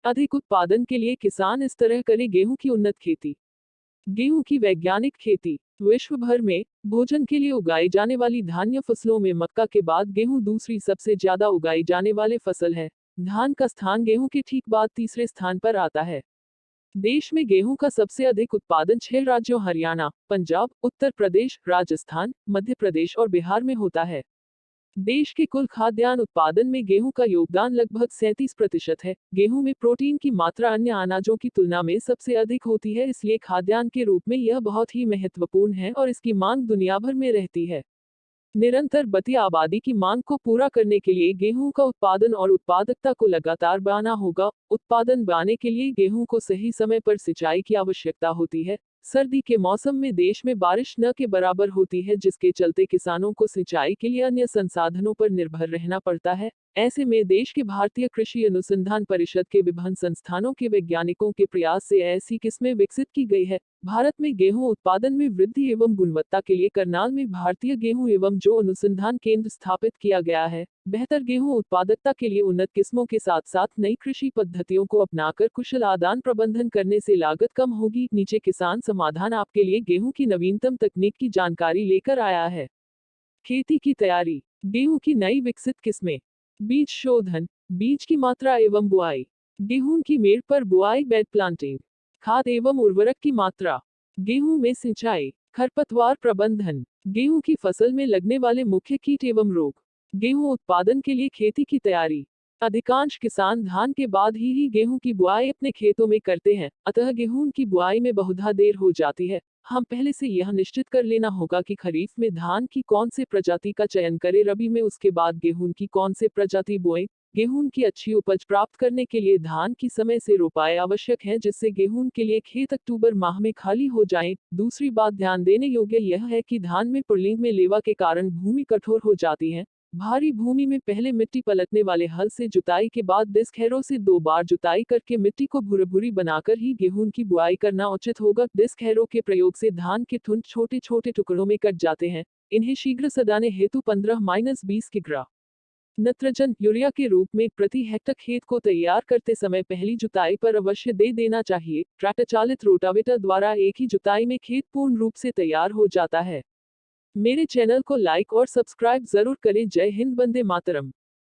अधिक उत्पादन के लिए किसान इस तरह करे गेहूं की उन्नत खेती। गेहूं की वैज्ञानिक खेती। विश्व भर में भोजन के लिए उगाई जाने वाली धान्य फसलों में मक्का के बाद गेहूं दूसरी सबसे ज्यादा उगाई जाने वाले फसल है। धान का स्थान गेहूं के ठीक बाद तीसरे स्थान पर आता है। देश में गेहूं का सबसे अधिक उत्पादन 6 राज्यों हरियाणा, पंजाब, उत्तर प्रदेश, राजस्थान, मध्य प्रदेश और बिहार में होता है। देश के कुल खाद्यान्न उत्पादन में गेहूं का योगदान लगभग 37% है। गेहूं में प्रोटीन की मात्रा अन्य अनाजों की तुलना में सबसे अधिक होती है, इसलिए खाद्यान्न के रूप में यह बहुत ही महत्वपूर्ण है और इसकी मांग दुनिया भर में रहती है। निरंतर बढ़ती आबादी की मांग को पूरा करने के लिए गेहूं का उत्पादन और उत्पादकता को लगातार बढ़ाना होगा। उत्पादन बढ़ाने के लिए गेहूं को सही समय पर सिंचाई की आवश्यकता होती है। सर्दी के मौसम में देश में बारिश न के बराबर होती है, जिसके चलते किसानों को सिंचाई के लिए अन्य संसाधनों पर निर्भर रहना पड़ता है। ऐसे में देश के भारतीय कृषि अनुसंधान परिषद के विभिन्न संस्थानों के वैज्ञानिकों के प्रयास से ऐसी किस्में विकसित की गई है। भारत में गेहूं उत्पादन में वृद्धि एवं गुणवत्ता के लिए करनाल में भारतीय गेहूं एवं जौ अनुसंधान केंद्र स्थापित किया गया है। बेहतर गेहूं उत्पादकता के लिए उन्नत किस्मों के साथ साथ नई कृषि पद्धतियों को अपनाकर कुशल आदान प्रबंधन करने से लागत कम होगी। नीचे किसान समाधान आपके लिए गेहूं की नवीनतम तकनीक की जानकारी लेकर आया है। खेती की तैयारी। गेहूं की नई विकसित किस्में। बीज शोधन। बीज की मात्रा एवं बुआई। गेहूं की मेड़ पर बुआई, बेड प्लांटिंग। खाद एवं उर्वरक की मात्रा। गेहूं में सिंचाई। खरपतवार प्रबंधन। गेहूं की फसल में लगने वाले मुख्य कीट एवं रोग। गेहूं उत्पादन के लिए खेती की तैयारी। अधिकांश किसान धान के बाद ही गेहूं की बुआई अपने खेतों में करते हैं, अतः गेहूं की बुआई में बहुधा देर हो जाती है। हम पहले से यह निश्चित कर लेना होगा कि खरीफ में धान की कौन से प्रजाति का चयन करें, रबी में उसके बाद गेहूं की कौन से प्रजाति बोएं। गेहूं की अच्छी उपज प्राप्त करने के लिए धान की समय से रोपाई आवश्यक है, जिससे गेहूं के लिए खेत अक्टूबर माह में खाली हो जाएं। दूसरी बात ध्यान देने योग्य यह है कि धान में पुर्लिंग में लेवा के कारण भूमि कठोर हो जाती है। भारी भूमि में पहले मिट्टी पलटने वाले हल से जुताई के बाद डिस्क हैरो से 2 बार जुताई करके मिट्टी को भुरभुरी बनाकर ही गेहूं की बुआई करना उचित होगा। डिस्क हैरो के प्रयोग से धान के ठुंड छोटे छोटे टुकड़ों में कट जाते हैं। इन्हें शीघ्र सदाने हेतु 15-20 किग्रा नत्रजन यूरिया के रूप में प्रति हेक्टर खेत को तैयार करते समय पहली जुताई पर अवश्य दे देना चाहिए। ट्रैक्टर चालित रोटावेटर द्वारा एक ही जुताई में खेत पूर्ण रूप से तैयार हो जाता है। मेरे चैनल को लाइक और सब्सक्राइब जरूर करें। जय हिंद, वंदे मातरम।